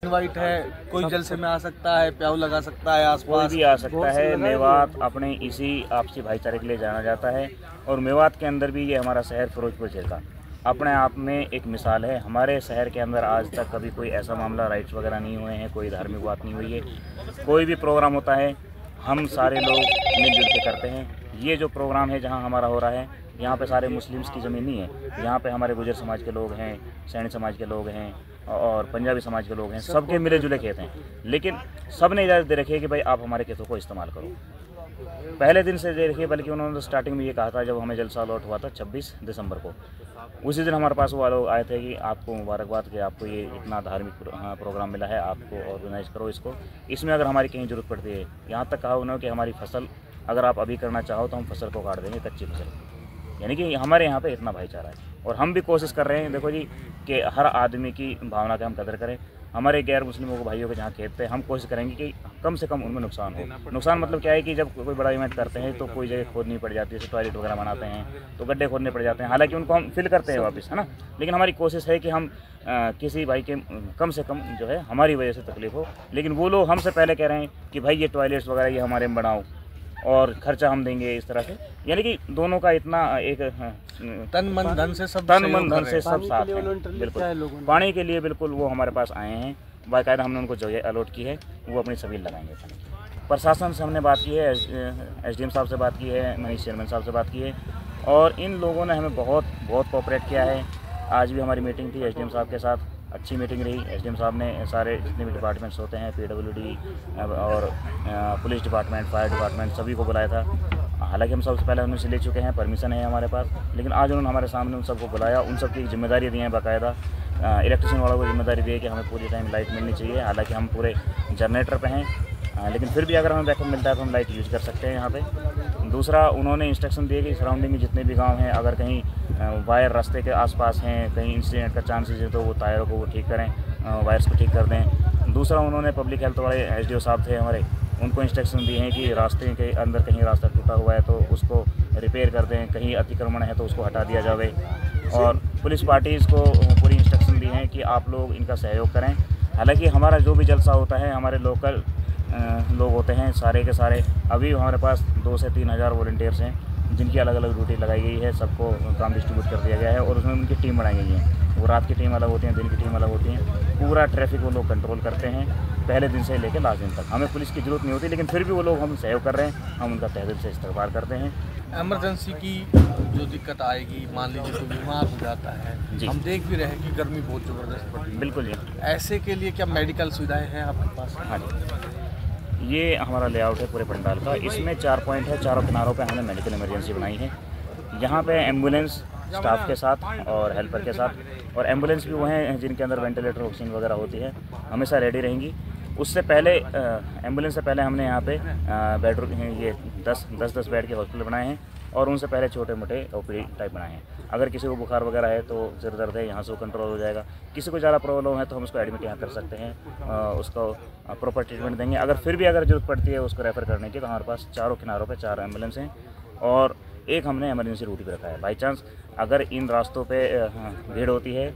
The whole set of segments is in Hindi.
वाइट है, कोई जलसे में आ सकता है, प्याऊ लगा सकता है, आसपास कोई भी आ सकता है। मेवात अपने इसी आपसी भाईचारे के लिए जाना जाता है और मेवात के अंदर भी ये हमारा शहर फिरोजपुर झिरका अपने आप में एक मिसाल है। हमारे शहर के अंदर आज तक कभी कोई ऐसा मामला राइट्स वगैरह नहीं हुए हैं, कोई धार्मिक बात नहीं हुई है। कोई भी प्रोग्राम होता है हम सारे लोग मिलजुल के करते हैं। ये जो प्रोग्राम है जहाँ हमारा हो रहा है, यहाँ पे सारे मुस्लिम्स की ज़मीन नहीं है। यहाँ पे हमारे गुजर समाज के लोग हैं, सैनी समाज के लोग हैं और पंजाबी समाज के लोग हैं, सबके मिले जुले खेत हैं। लेकिन सब ने इजाज़त दे रखी है कि भाई आप हमारे खेतों को इस्तेमाल करो। पहले दिन से दे रखी है, बल्कि उन्होंने तो स्टार्टिंग में ये कहा था जब हमें जलसा अलॉट हुआ था 26 दिसंबर को। उसी दिन हमारे पास वो लोग आए थे कि आपको मुबारकबाद कि आपको ये इतना धार्मिक प्रोग्राम मिला है, आपको ऑर्गेनाइज़ करो इसको, इसमें अगर हमारी कहीं ज़रूरत पड़ती है। यहाँ तक कहा उन्होंने कि हमारी फसल अगर आप अभी करना चाहो तो हम फसल को काट देंगे, कच्ची फसल। यानी कि हमारे यहाँ पे इतना भाईचारा है और हम भी कोशिश कर रहे हैं, देखो जी, कि हर आदमी की भावना का हम कदर करें। हमारे गैर मुस्लिमों को भाइयों के जहाँ खेत पे हम कोशिश करेंगे कि कम से कम उनमें नुकसान हो। नुकसान मतलब क्या है कि जब कोई बड़ा इवेंट करते हैं तो कोई जगह खोदनी पड़ जाती है, जैसे टॉयलेट वगैरह बनाते हैं तो गड्ढे खोदने पड़ जाते हैं। हालांकि उनको हम फिल करते हैं वापस, है ना, लेकिन हमारी कोशिश है कि हम किसी भाई के कम से कम जो है हमारी वजह से तकलीफ हो। लेकिन वो लोग हमसे पहले कह रहे हैं कि भाई ये टॉयलेट्स वगैरह ये हमारे में बनाओ और खर्चा हम देंगे, इस तरह से। यानी कि दोनों का इतना एक तन मन धन से सब साथ हैं। बिल्कुल पानी के लिए बिल्कुल वो हमारे पास आए हैं, बाकायदा हमने उनको जगह अलॉट की है, वो अपनी सभी लगाएंगे। प्रशासन से हमने बात की है, एसडीएम साहब से बात की है, मनीष चेयरमैन साहब से बात की है और इन लोगों ने हमें बहुत कोऑपरेट किया है। आज भी हमारी मीटिंग थी एसडीएम साहब के साथ, अच्छी मीटिंग रही। एसडीएम साहब ने सारे जितने भी डिपार्टमेंट्स होते हैं, पीडब्ल्यूडी और पुलिस डिपार्टमेंट, फायर डिपार्टमेंट, सभी को बुलाया था। हालांकि हम सबसे पहले उनसे ले चुके हैं, परमिशन है हमारे पास, लेकिन आज उन्होंने हमारे सामने उन सबको बुलाया, उन सबकी जिम्मेदारी दी है बाकायदा। इलेक्ट्रिशियन वालों को जिम्मेदारी दी है कि हमें पूरी टाइम लाइट मिलनी चाहिए। हालांकि हम पूरे जनरेटर पे हैं, लेकिन फिर भी अगर हमें बैकअप मिलता है तो हम लाइट यूज़ कर सकते हैं यहाँ पे। दूसरा, उन्होंने इंस्ट्रक्शन दिए कि सराउंडिंग में जितने भी गांव हैं, अगर कहीं वायर रास्ते के आसपास हैं, कहीं इंसिडेंट का चांसेस है तो वो टायरों को वो ठीक करें, वायर्स को ठीक कर दें। दूसरा, उन्होंने पब्लिक हेल्थ वाले एसडीओ साहब थे हमारे, उनको इंस्ट्रक्शन दिए हैं कि रास्ते के अंदर कहीं रास्ता टूटा हुआ है तो उसको रिपेयर कर दें, कहीं अतिक्रमण है तो उसको हटा दिया जाए। और पुलिस पार्टीज़ को पूरी इंस्ट्रक्शन दी हैं कि आप लोग इनका सहयोग करें। हालांकि हमारा जो भी जलसा होता है, हमारे लोकल लोग होते हैं सारे के सारे। अभी हमारे पास 2 से 3 हज़ार वॉलंटियर्स हैं जिनकी अलग अलग ड्यूटी लगाई गई है, सबको काम डिस्ट्रीब्यूट कर दिया गया है और उसमें उनकी टीम बनाई गई है। वो रात की टीम अलग होती है, दिन की टीम अलग होती है। पूरा ट्रैफिक वो लोग कंट्रोल करते हैं, पहले दिन से लेकर लास्ट दिन तक। हमें पुलिस की ज़रूरत नहीं होती, लेकिन फिर भी वो लोग हम सहयोग कर रहे हैं, हम उनका तहे दिल से इस्तकबाल करते हैं। इमरजेंसी की जो दिक्कत आएगी, मान लीजिए कोई बीमार हो जाता है, हम देख भी रहे हैं कि गर्मी बहुत ज़बरदस्त पड़ रही है। बिल्कुल जी। ऐसे के लिए क्या मेडिकल सुविधाएँ हैं आपके पास? हाँ जी, ये हमारा लेआउट है पूरे पंडाल का। इसमें 4 पॉइंट है, चारों किनारों पे हमने मेडिकल इमरजेंसी बनाई है। यहाँ पे एम्बुलेंस स्टाफ के साथ और हेल्पर के साथ, और एम्बुलेंस भी वो हैं जिनके अंदर वेंटिलेटर ऑक्सीजन वगैरह होती है, हमेशा रेडी रहेंगी। उससे पहले एम्बुलेंस से पहले हमने यहाँ पे बेडरूम ये 10 बेड के हॉस्पिटल बनाए हैं और उनसे पहले छोटे मोटे ओपीडी टाइप बनाए हैं। अगर किसी को बुखार वगैरह है तो सिर दर्द है, यहाँ से वो कंट्रोल हो जाएगा। किसी को ज़्यादा प्रॉब्लम है तो हम उसको एडमिट यहाँ कर सकते हैं, उसको प्रॉपर ट्रीटमेंट देंगे। अगर फिर भी अगर ज़रूरत पड़ती है उसको रेफ़र करने की, तो हमारे पास चारों किनारों पे 4 एम्बुलेंस हैं और एक हमने इमरजेंसी रूट भी रखा है। बाई चांस अगर इन रास्तों पे भीड़ होती है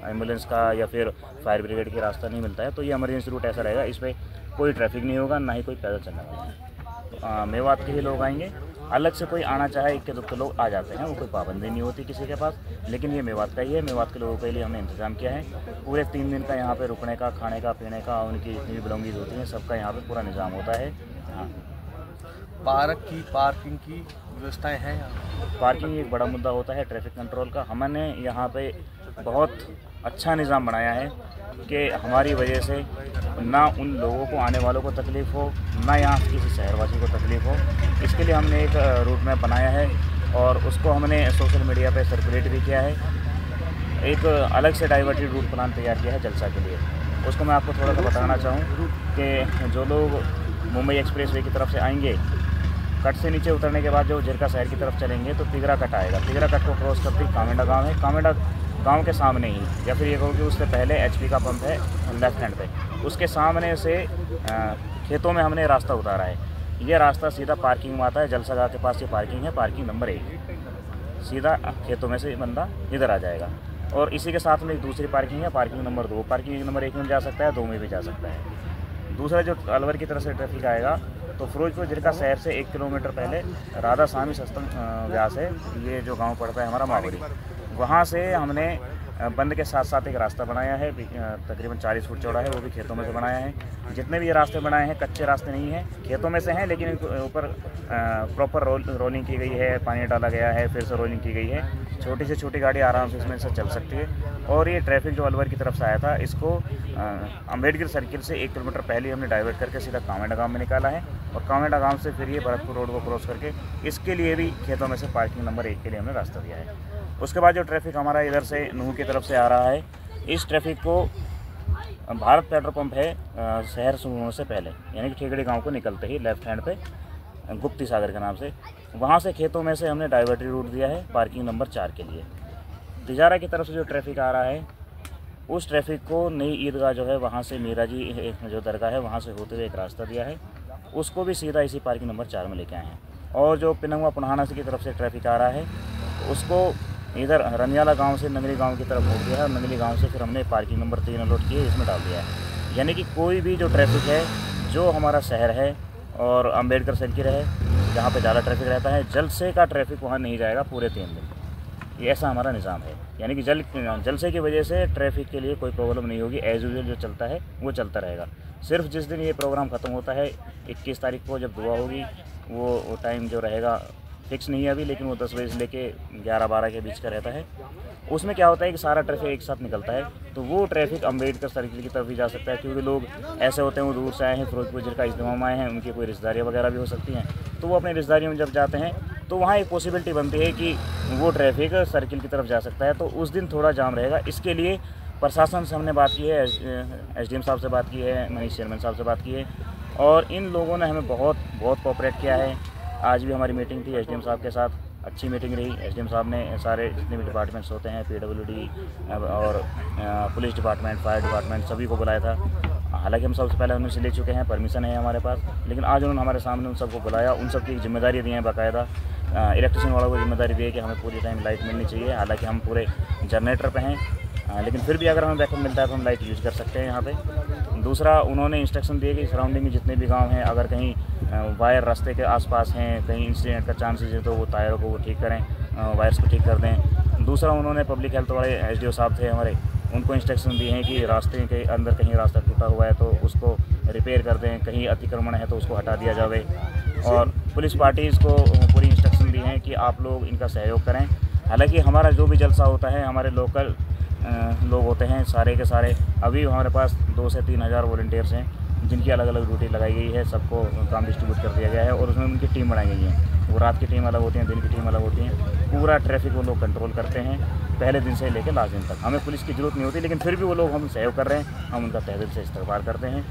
एम्बुलेंस का या फिर फायर ब्रिगेड की रास्ता नहीं मिलता है तो ये इमरजेंसी रूट ऐसा रहेगा, इस पर कोई ट्रैफिक नहीं होगा, ना ही कोई पैदल चलना पड़ेगा। मेवात के ही लोग आएंगे, अलग से कोई आना चाहे इक्के दुक्के लोग आ जाते हैं, वो कोई पाबंदी नहीं होती किसी के पास, लेकिन ये मेवात का ही है। मेवात के लोगों के लिए हमने इंतज़ाम किया है पूरे 3 दिन का, यहाँ पे रुकने का, खाने का, पीने का, उनकी जितनी भी बिलोंगिंग होती हैं सबका यहाँ पे पूरा निज़ाम होता है। हाँ, पार्किंग की व्यवस्थाएं हैं यहाँ? पार्किंग एक बड़ा मुद्दा होता है ट्रैफिक कंट्रोल का। हमने यहाँ पे बहुत अच्छा निज़ाम बनाया है कि हमारी वजह से ना उन लोगों को, आने वालों को तकलीफ़ हो, ना यहाँ किसी शहरवासी को तकलीफ़ हो। इसके लिए हमने एक रूट मैप बनाया है और उसको हमने सोशल मीडिया पे सर्कुलेट भी किया है। एक अलग से डाइवर्टेड रूट प्लान तैयार किया है जलसा के लिए। उसको मैं आपको थोड़ा सा बताना चाहूँ कि जो लोग मुंबई एक्सप्रेसवे की तरफ से आएंगे, कट से नीचे उतरने के बाद जो झिरका शहर की तरफ चलेंगे तो तिगरा कट आएगा। तिगरा कट को क्रॉस करते ही कामेडा गाँव है, कामेडा गांव के सामने ही, या फिर ये कहो कि उससे पहले एचपी का पंप है लेफ्ट हैंड पे, उसके सामने से खेतों में हमने रास्ता उतारा है। ये रास्ता सीधा पार्किंग में आता है, जलसागाह के पास ये पार्किंग है, पार्किंग नंबर 1। सीधा खेतों में से बंदा इधर आ जाएगा। और इसी के साथ में एक दूसरी पार्किंग है, पार्किंग नंबर 2। पार्किंग नंबर 1 में जा सकता है, 2 में भी जा सकता है। दूसरा जो अलवर की तरफ से ट्रैफिक आएगा तो फिरोजपुर जिला शहर से 1 किलोमीटर पहले राधा स्वामी सस्तम व्यास है, ये जो गांव पड़ता है हमारा मावड़ी, वहाँ से हमने बंद के साथ साथ एक रास्ता बनाया है, तकरीबन 40 फुट चौड़ा है, वो भी खेतों में से बनाया है। जितने भी ये रास्ते बनाए हैं कच्चे रास्ते नहीं हैं, खेतों में से हैं, लेकिन ऊपर प्रॉपर रोलिंग की गई है, पानी डाला गया है, फिर से रोलिंग की गई है। छोटी से छोटी गाड़ी आराम से इसमें से चल सकती है। और ये ट्रैफिक जो अलवर की तरफ से आया था, इसको अम्बेडकर सर्किल से 1 किलोमीटर पहले हमने डाइवर्ट करके सीधा कांवेडा गाँव में निकाला है, और कांवेडा गाँव से फिर ये भरतपुर रोड को क्रॉस करके इसके लिए भी खेतों में से पार्किंग नंबर 1 के लिए हमने रास्ता दिया है। उसके बाद जो ट्रैफिक हमारा इधर से नूह की तरफ से आ रहा है, इस ट्रैफिक को भारत पेट्रोल पंप है शहर शुरू होने से पहले, यानी कि ठेगड़ी गांव को निकलते ही लेफ्ट हैंड पे गुप्ती सागर के नाम से, वहां से खेतों में से हमने डाइवर्टरी रूट दिया है पार्किंग नंबर 4 के लिए। तिजारा की तरफ से जो ट्रैफिक आ रहा है, उस ट्रैफिक को नई ईदगाह जो है वहाँ से मीरा जी जो दरगाह है वहाँ से होते हुए एक रास्ता दिया है, उसको भी सीधा इसी पार्किंग नंबर 4 में लेके आए हैं। और जो पिनंगवा पुनहाना की तरफ से ट्रैफिक आ रहा है, उसको इधर रनियाला गांव से नंगली गांव की तरफ मोड़ दिया है, और नंगली गांव से फिर हमने पार्किंग नंबर 3 अलॉट किए, इसमें डाल दिया है। यानी कि कोई भी जो ट्रैफिक है जो हमारा शहर है और अम्बेडकर सर्किल है जहाँ पे ज़्यादा ट्रैफिक रहता है, जलसे का ट्रैफिक वहाँ नहीं जाएगा पूरे 3 दिन। ये ऐसा हमारा निज़ाम है, यानी कि जलसे की वजह से ट्रैफिक के लिए कोई प्रॉब्लम नहीं होगी। एज यूजुअल जो चलता है वो चलता रहेगा। सिर्फ जिस दिन ये प्रोग्राम ख़त्म होता है 21 तारीख को जब दुआ होगी, वो टाइम जो रहेगा फिक्स नहीं है अभी, लेकिन वो 10 बजे से लेके 11-12 के बीच का रहता है। उसमें क्या होता है कि सारा ट्रैफिक एक साथ निकलता है, तो वो ट्रैफिक अम्बेडकर सर्किल की तरफ भी जा सकता है, क्योंकि लोग ऐसे होते हैं वो दूर से आए हैं, फिरोजपुर जिले का इज्तिमा में आए हैं, उनकी कोई रिश्तेदारियाँ वगैरह भी हो सकती हैं, तो वो अपनी रिश्तेदारियों में जब जाते हैं तो वहाँ एक पॉसिबिलिटी बनती है कि वो ट्रैफिक सर्किल की तरफ जा सकता है, तो उस दिन थोड़ा जाम रहेगा। इसके लिए प्रशासन से हमने बात की है, SDM साहब से बात की है, मनीष चेयरमैन साहब से बात की है, और इन लोगों ने हमें बहुत कोऑपरेट किया है। आज भी हमारी मीटिंग थी SDM साहब के साथ, अच्छी मीटिंग रही। SDM साहब ने सारे जितने भी डिपार्टमेंट्स होते हैं, PWD और पुलिस डिपार्टमेंट, फायर डिपार्टमेंट, सभी को बुलाया था। हालांकि हम सबसे पहले उनसे ले चुके हैं, परमिशन है हमारे पास, लेकिन आज उन्होंने हमारे सामने उन सबको बुलाया, उन सब की जिम्मेदारी दी है बाकायदा। इलेक्ट्रिशियन वालों को जिम्मेदारी दी है कि हमें पूरी टाइम लाइट मिलनी चाहिए। हालांकि हम पूरे जनरेटर पे हैं, लेकिन फिर भी अगर हमें बैकअप मिलता है तो हम लाइट यूज़ कर सकते हैं यहाँ पे। दूसरा, उन्होंने इंस्ट्रक्शन दिए कि सराउंडिंग में जितने भी गांव हैं, अगर कहीं वायर रास्ते के आसपास हैं, कहीं इंसिडेंट का चांसेस है, तो वो टायरों को वो ठीक करें, वायर्स को ठीक कर दें। दूसरा, उन्होंने पब्लिक हेल्थ वाले SDO साहब थे हमारे, उनको इंस्ट्रक्शन दिए हैं कि रास्ते के अंदर कहीं रास्ता टूटा हुआ है तो उसको रिपेयर कर दें, कहीं अतिक्रमण है तो उसको हटा दिया जाए। और पुलिस पार्टीज़ को पूरी इंस्ट्रक्शन दी हैं कि आप लोग इनका सहयोग करें। हालांकि हमारा जो भी जलसा होता है, हमारे लोकल लोग होते हैं सारे के सारे। अभी हमारे पास 2 से 3 हज़ार वॉलंटियर्स हैं, जिनकी अलग अलग ड्यूटी लगाई गई है, सबको काम डिस्ट्रीब्यूट कर दिया गया है, और उसमें उनकी टीम बनाई गई है। वो रात की टीम अलग होती है, दिन की टीम अलग होती है। पूरा ट्रैफिक वो लोग कंट्रोल करते हैं, पहले दिन से लेकर लास्ट दिन तक। हमें पुलिस की ज़रूरत नहीं होती, लेकिन फिर भी वो लोग हम सहयोग कर रहे हैं, हम उनका तहे दिल से इस्तकबाल करते हैं।